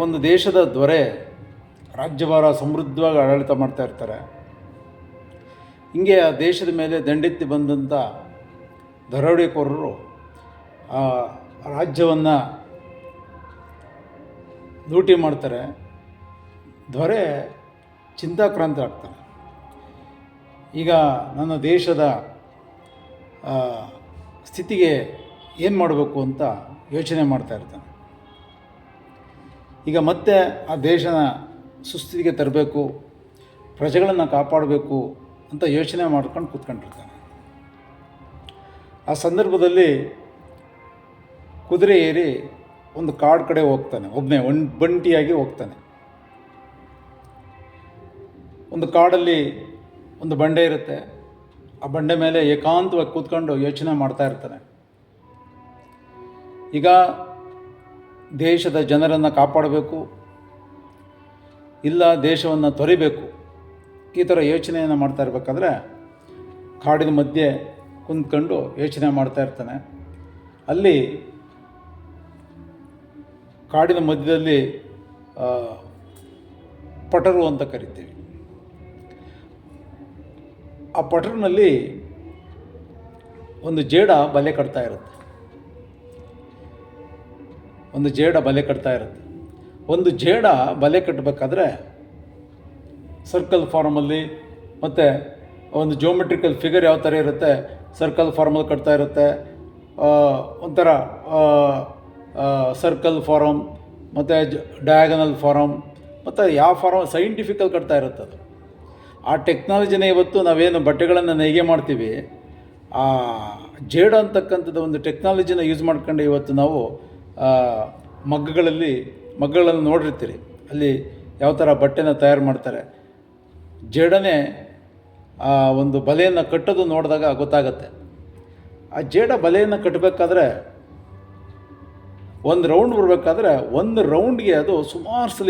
ಒಂದು ದೇಶದ ದೊರೆ ರಾಜ್ಯಭಾರ ಸಮೃದ್ಧವಾಗಿ ಆಡಳಿತ ಮಾಡ್ತಾ ಇರ್ತಾರೆ. ಹಿಂಗೆ ಆ ದೇಶದ ಮೇಲೆ ದಂಡೆತ್ತಿ ಬಂದಂಥ ದರೋಡೆಕೋರರು ಆ ರಾಜ್ಯವನ್ನು ಲೂಟಿ ಮಾಡ್ತಾರೆ. ದೊರೆ ಚಿಂತಾಕ್ರಾಂತ ಆಗ್ತಾನೆ. ಈಗ ನನ್ನ ದೇಶದ ಸ್ಥಿತಿಗೆ ಏನು ಮಾಡಬೇಕು ಅಂತ ಯೋಚನೆ ಮಾಡ್ತಾ ಇರ್ತಾನೆ. ಈಗ ಮತ್ತೆ ಆ ದೇಶನ ಸುಸ್ಥಿತಿಗೆ ತರಬೇಕು, ಪ್ರಜೆಗಳನ್ನು ಕಾಪಾಡಬೇಕು ಅಂತ ಯೋಚನೆ ಮಾಡ್ಕೊಂಡು ಕೂತ್ಕೊಂಡಿರ್ತಾನೆ. ಆ ಸಂದರ್ಭದಲ್ಲಿ ಕುದುರೆ ಏರಿ ಒಂದು ಕಾಡು ಕಡೆ ಹೋಗ್ತಾನೆ. ಒಬ್ಬನೇ ಬಂಟಿಯಾಗಿ ಹೋಗ್ತಾನೆ. ಒಂದು ಕಾಡಲ್ಲಿ ಒಂದು ಬಂಡೆ ಇರುತ್ತೆ. ಆ ಬಂಡೆ ಮೇಲೆ ಏಕಾಂತವಾಗಿ ಕೂತ್ಕೊಂಡು ಯೋಚನೆ ಮಾಡ್ತಾ ಇರ್ತಾನೆ. ಈಗ ದೇಶದ ಜನರನ್ನು ಕಾಪಾಡಬೇಕು, ಇಲ್ಲ ದೇಶವನ್ನು ತೊರಿಬೇಕು, ಈ ಥರ ಯೋಚನೆಯನ್ನು ಮಾಡ್ತಾ ಇರಬೇಕಾದ್ರೆ ಕಾಡಿನ ಮಧ್ಯೆ ಕುಂತ್ಕೊಂಡು ಯೋಚನೆ ಮಾಡ್ತಾ ಇರ್ತಾನೆ. ಅಲ್ಲಿ ಕಾಡಿನ ಮಧ್ಯದಲ್ಲಿ ಪಟರು ಅಂತ ಕರಿತೀವಿ. ಆ ಪಟರ್ನಲ್ಲಿ ಒಂದು ಜೇಡ ಬಲೆ ಕಟ್ತಾ ಇರುತ್ತೆ. ಒಂದು ಜೇಡ ಬಲೆ ಕಟ್ಟಬೇಕಾದ್ರೆ ಸರ್ಕಲ್ ಫಾರ್ಮಲ್ಲಿ ಮತ್ತು ಒಂದು ಜಿಯೋಮೆಟ್ರಿಕಲ್ ಫಿಗರ್ ಯಾವ ಥರ ಇರುತ್ತೆ, ಸರ್ಕಲ್ ಫಾರ್ಮಲ್ಲಿ ಕಟ್ತಾ ಇರುತ್ತೆ. ಒಂಥರ ಸರ್ಕಲ್ ಫಾರಮ್ ಮತ್ತು ಡಯಾಗನಲ್ ಫಾರಮ್ ಮತ್ತು ಯಾವ ಫಾರಮ್ ಸೈಂಟಿಫಿಕಲ್ ಕಟ್ತಾ ಇರುತ್ತೆ. ಅದು ಆ ಟೆಕ್ನಾಲಜಿನೇ ಇವತ್ತು ನಾವೇನು ಬಟ್ಟೆಗಳನ್ನು ನೇಯ್ಗೆ ಮಾಡ್ತೀವಿ, ಆ ಜೇಡ ಅಂತಕ್ಕಂಥದ್ದು ಒಂದು ಟೆಕ್ನಾಲಜಿನ ಯೂಸ್ ಮಾಡ್ಕೊಂಡು ಇವತ್ತು ನಾವು ಮಗ್ಗಗಳನ್ನು ನೋಡಿರ್ತೀರಿ. ಅಲ್ಲಿ ಯಾವ ಥರ ಬಟ್ಟೆನ ತಯಾರು ಮಾಡ್ತಾರೆ. ಜೇಡನೇ ಆ ಒಂದು ಬಲೆಯನ್ನು ಕಟ್ಟೋದು ನೋಡಿದಾಗ ಗೊತ್ತಾಗತ್ತೆ. ಆ ಜೇಡ ಬಲೆಯನ್ನು ಕಟ್ಟಬೇಕಾದ್ರೆ ಒಂದು ರೌಂಡ್ ಬರಬೇಕಾದ್ರೆ ಒಂದು ರೌಂಡ್ಗೆ ಅದು ಸುಮಾರು ಸಲ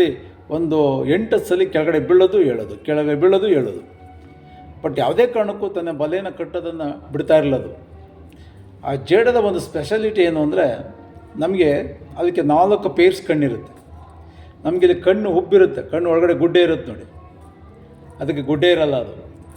ಒಂದು 8 ಸಲ ಕೆಳಗಡೆ ಬೀಳೋದು ಹೇಳೋದು. ಬಟ್ ಯಾವುದೇ ಕಾರಣಕ್ಕೂ ತನ್ನ ಬಲೆಯನ್ನು ಕಟ್ಟೋದನ್ನು ಬಿಡ್ತಾ ಇರಲದು. ಆ ಜೇಡದ ಒಂದು ಸ್ಪೆಷಾಲಿಟಿ ಏನು ಅಂದರೆ, ನಮಗೆ ಅದಕ್ಕೆ 4 ಪೇರ್ಸ್ ಕಣ್ಣಿರುತ್ತೆ. ನಮಗೆ ಇಲ್ಲಿ ಕಣ್ಣು ಉಬ್ಬಿರುತ್ತೆ, ಕಣ್ಣು ಒಳಗಡೆ ಗುಡ್ಡೆ ಇರುತ್ತೆ ನೋಡಿ. ಅದಕ್ಕೆ ಗುಡ್ಡೆ ಇರಲ್ಲ, ಅದು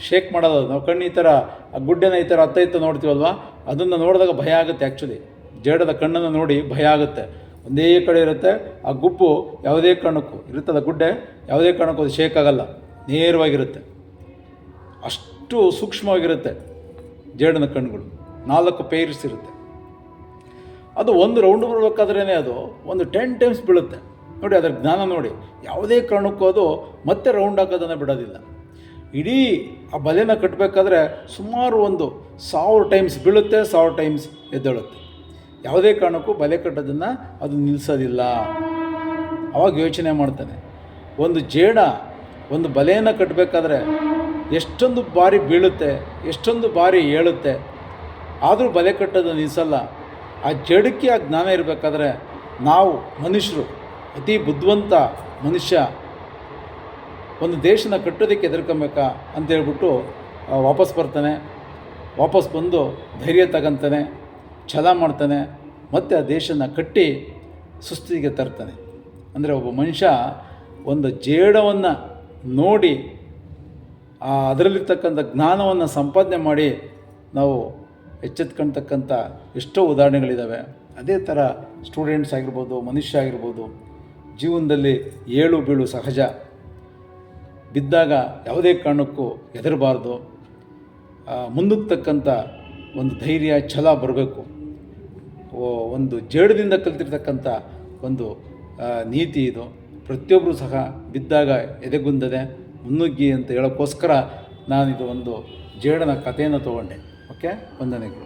ಶೇಕ್ ಮಾಡೋದು. ನಾವು ಕಣ್ಣು ಈ ಥರ ಆ ಗುಡ್ಡೆನ ಈ ಥರ ಹತ್ತ ನೋಡ್ತೀವಲ್ವ, ಅದನ್ನು ನೋಡಿದಾಗ ಭಯ ಆಗುತ್ತೆ. ಆ್ಯಕ್ಚುಲಿ ಜೇಡದ ಕಣ್ಣನ್ನು ನೋಡಿ ಭಯ ಆಗುತ್ತೆ. ಒಂದೇ ಕಡೆ ಇರುತ್ತೆ. ಆ ಗುಬ್ಬು ಯಾವುದೇ ಕಾರಣಕ್ಕೂ ಇರುತ್ತಲ್ಲ, ಗುಡ್ಡೆ ಯಾವುದೇ ಕಾರಣಕ್ಕೂ ಅದು ಶೇಕ್ ಆಗಲ್ಲ, ನೇರವಾಗಿರುತ್ತೆ. ಅಷ್ಟು ಸೂಕ್ಷ್ಮವಾಗಿರುತ್ತೆ ಜೇಡನ ಕಣ್ಣುಗಳು. 4 ಪೇರ್ಸ್ ಇರುತ್ತೆ. ಅದು ಒಂದು ರೌಂಡ್ ಬರಬೇಕಾದ್ರೇ ಅದು ಒಂದು 10 ಟೈಮ್ಸ್ ಬೀಳುತ್ತೆ ನೋಡಿ. ಅದರ ಜ್ಞಾನ ನೋಡಿ. ಯಾವುದೇ ಕಾರಣಕ್ಕೂ ಅದು ಮತ್ತೆ ರೌಂಡ್ ಹಾಕೋದನ್ನು ಬಿಡೋದಿಲ್ಲ. ಇಡೀ ಆ ಬಲೆನ ಕಟ್ಟಬೇಕಾದ್ರೆ ಸುಮಾರು ಒಂದು 1000 ಟೈಮ್ಸ್ ಬೀಳುತ್ತೆ, 1000 ಟೈಮ್ಸ್ ಎದ್ದೇಳುತ್ತೆ. ಯಾವುದೇ ಕಾರಣಕ್ಕೂ ಬಲೆ ಕಟ್ಟೋದನ್ನು ಅದು ನಿಲ್ಲಿಸೋದಿಲ್ಲ. ಅವಾಗ ಯೋಚನೆ ಮಾಡ್ತಾನೆ, ಒಂದು ಜೇಡ ಒಂದು ಬಲೆಯನ್ನು ಕಟ್ಟಬೇಕಾದ್ರೆ ಎಷ್ಟೊಂದು ಬಾರಿ ಬೀಳುತ್ತೆ, ಎಷ್ಟೊಂದು ಬಾರಿ ಏಳುತ್ತೆ, ಆದರೂ ಬಲೆ ಕಟ್ಟೋದನ್ನು ನಿಲ್ಲಿಸಲ್ಲ. ಆ ಜೇಡಕ್ಕೆ ಆ ಜ್ಞಾನ ಇರಬೇಕಾದ್ರೆ ನಾವು ಮನುಷ್ಯರು, ಅತಿ ಬುದ್ಧಿವಂತ ಮನುಷ್ಯ, ಒಂದು ದೇಶನ ಕಟ್ಟೋದಕ್ಕೆ ಹೆದರ್ಕೊಬೇಕಾ ಅಂತೇಳ್ಬಿಟ್ಟು ವಾಪಸ್ ಬಂದು ಧೈರ್ಯ ತಗೊಂತಾನೆ, ಛಲ ಮಾಡ್ತಾನೆ, ಮತ್ತು ಆ ದೇಶನ ಕಟ್ಟಿ ಸುಸ್ಥಿತಿಗೆ ತರ್ತಾನೆ. ಅಂದರೆ ಒಬ್ಬ ಮನುಷ್ಯ ಒಂದು ಜೇಡವನ್ನು ನೋಡಿ ಅದರಲ್ಲಿರ್ತಕ್ಕಂಥ ಜ್ಞಾನವನ್ನು ಸಂಪಾದನೆ ಮಾಡಿ ನಾವು ಎಚ್ಚೆತ್ಕೊಳ್ತಕ್ಕಂಥ ಎಷ್ಟೋ ಉದಾಹರಣೆಗಳಿದ್ದಾವೆ. ಅದೇ ಥರ ಸ್ಟೂಡೆಂಟ್ಸ್ ಆಗಿರ್ಬೋದು, ಮನುಷ್ಯ ಆಗಿರ್ಬೋದು, ಜೀವನದಲ್ಲಿ ಏಳು ಬೀಳು ಸಹಜ. ಬಿದ್ದಾಗ ಯಾವುದೇ ಕಾರಣಕ್ಕೂ ಹೆದರಬಾರ್ದು. ಮುಂದಕ್ಕತಕ್ಕಂಥ ಒಂದು ಧೈರ್ಯ, ಛಲ ಬರಬೇಕು. ಒಂದು ಜೇಡದಿಂದ ಕಲಿತಿರ್ತಕ್ಕಂಥ ಒಂದು ನೀತಿ ಇದು. ಪ್ರತಿಯೊಬ್ಬರೂ ಸಹ ಬಿದ್ದಾಗ ಎದೆಗುಂದದೆ ಮುನ್ನುಗ್ಗಿ ಅಂತ ಹೇಳೋಕ್ಕೋಸ್ಕರ ನಾನಿದು ಒಂದು ಜೇಡನ ಕಥೆಯನ್ನು ತೊಗೊಂಡೆ. ಓಕೆ, ವಂದನೆಗಳು.